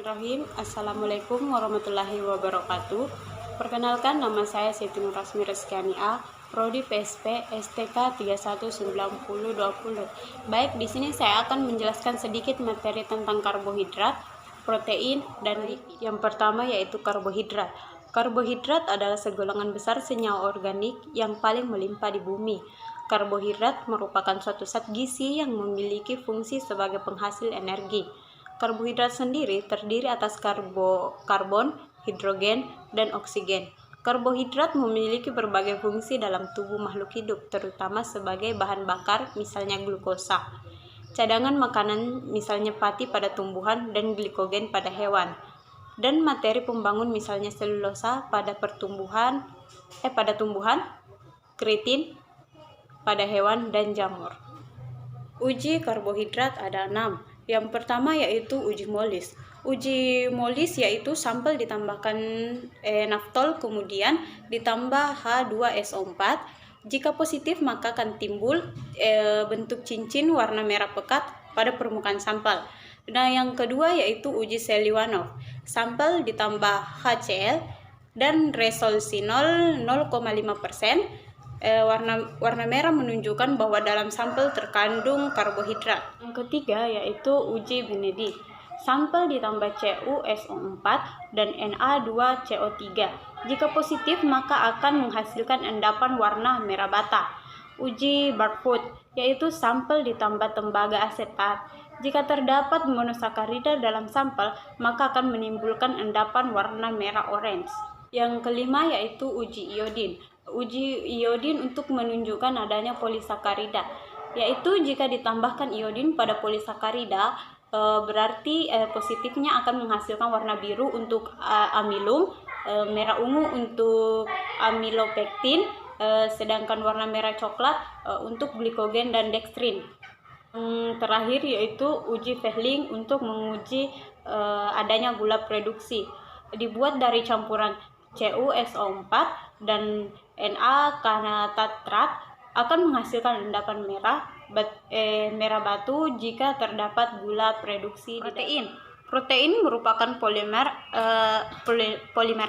Bismillahirrahmanirrahim. Assalamualaikum warahmatullahi wabarakatuh. Perkenalkan, nama saya Siti Nur Rasmi Reskiani A, Prodi PSP STK 319020. Baik, di sini saya akan menjelaskan sedikit materi tentang karbohidrat, protein, dan lipid. Yang pertama yaitu karbohidrat. Karbohidrat adalah segolongan besar senyawa organik yang paling melimpah di bumi. Karbohidrat merupakan suatu zat gizi yang memiliki fungsi sebagai penghasil energi. Karbohidrat sendiri terdiri atas karbon, hidrogen, dan oksigen. Karbohidrat memiliki berbagai fungsi dalam tubuh makhluk hidup, terutama sebagai bahan bakar, misalnya glukosa, cadangan makanan, misalnya pati pada tumbuhan, dan glikogen pada hewan, dan materi pembangun, misalnya selulosa pada tumbuhan, keratin pada hewan, dan jamur. Uji karbohidrat ada 6. Yang pertama yaitu uji molis. Uji molis yaitu sampel ditambahkan naftol kemudian ditambah H2SO4. Jika positif maka akan timbul bentuk cincin warna merah pekat pada permukaan sampel. Nah, yang kedua yaitu uji Seliwanov. Sampel ditambah HCl dan resolusi 0,5%. Warna merah menunjukkan bahwa dalam sampel terkandung karbohidrat. Yang ketiga yaitu uji Benedict. Sampel ditambah CuSO4 dan Na2CO3. Jika positif maka akan menghasilkan endapan warna merah bata. Uji Barfoot yaitu sampel ditambah tembaga asetat. Jika terdapat monosakarida dalam sampel maka akan menimbulkan endapan warna merah orange. Yang kelima yaitu uji iodin. Uji iodin untuk menunjukkan adanya polisakarida, yaitu jika ditambahkan iodin pada polisakarida berarti positifnya akan menghasilkan warna biru untuk amilum, merah ungu untuk amilopektin, sedangkan warna merah coklat untuk glikogen dan dextrin. Terakhir yaitu uji Fehling untuk menguji adanya gula produksi. Dibuat dari campuran CuSO4 dan Na-kanatatrat akan menghasilkan endapan merah batu jika terdapat gula produksi. Protein merupakan polimer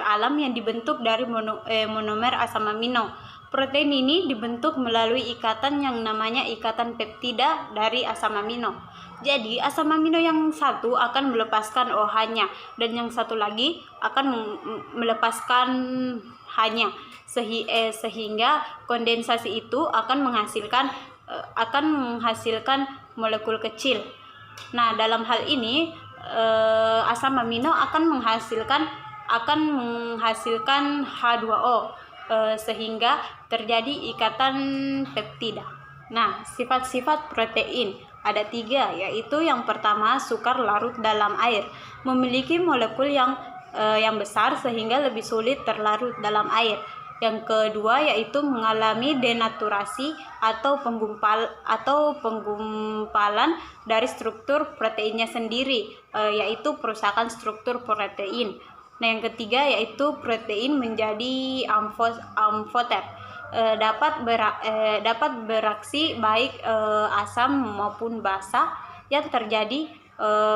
alam yang dibentuk dari monomer asam amino. Protein ini dibentuk melalui ikatan yang namanya ikatan peptida dari asam amino. Jadi asam amino yang satu akan melepaskan OH-nya dan yang satu lagi akan melepaskan H-nya, sehingga kondensasi itu akan menghasilkan molekul kecil. Nah, dalam hal ini asam amino akan menghasilkan H2O sehingga terjadi ikatan peptida. Nah, sifat-sifat protein ada 3, yaitu yang pertama sukar larut dalam air, memiliki molekul yang besar sehingga lebih sulit terlarut dalam air. Yang kedua yaitu mengalami denaturasi atau penggumpalan dari struktur proteinnya sendiri, yaitu perusakan struktur protein. Nah, yang ketiga yaitu protein menjadi amfoter, dapat beraksi baik asam maupun basa yang terjadi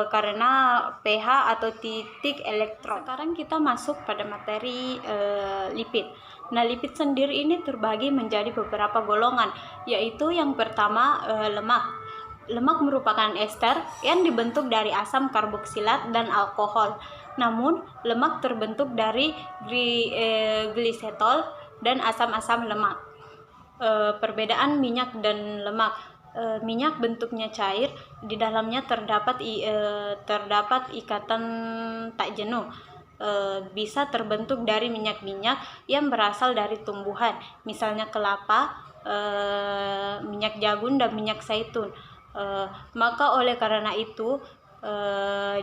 karena pH atau titik elektron. Sekarang kita masuk pada materi lipid. Nah, lipid sendiri ini terbagi menjadi beberapa golongan, yaitu yang pertama lemak. Lemak merupakan ester yang dibentuk dari asam karboksilat dan alkohol. Namun, lemak terbentuk dari gliserol dan asam-asam lemak. Perbedaan minyak dan lemak. Minyak bentuknya cair, di dalamnya terdapat ikatan tak jenuh. Bisa terbentuk dari minyak-minyak yang berasal dari tumbuhan, misalnya kelapa, minyak jagung, dan minyak zaitun. Maka oleh karena itu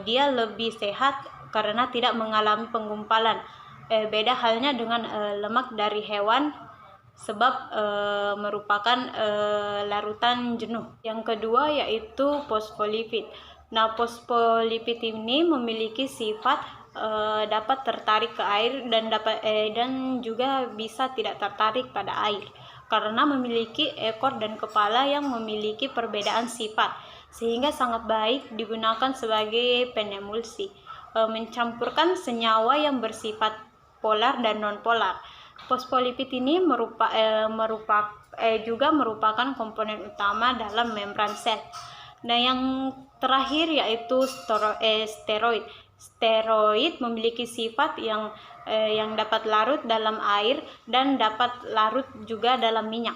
dia lebih sehat karena tidak mengalami penggumpalan. Beda halnya dengan lemak dari hewan sebab merupakan larutan jenuh. Yang kedua yaitu fosfolipid. Nah, fosfolipid ini memiliki sifat dapat tertarik ke air dan juga bisa tidak tertarik pada air karena memiliki ekor dan kepala yang memiliki perbedaan sifat, sehingga sangat baik digunakan sebagai penemulsi. mencampurkan senyawa yang bersifat polar dan non-polar. Fosfolipid ini juga merupakan komponen utama dalam membran sel. Nah, yang terakhir yaitu steroid. Steroid memiliki sifat yang dapat larut dalam air dan dapat larut juga dalam minyak.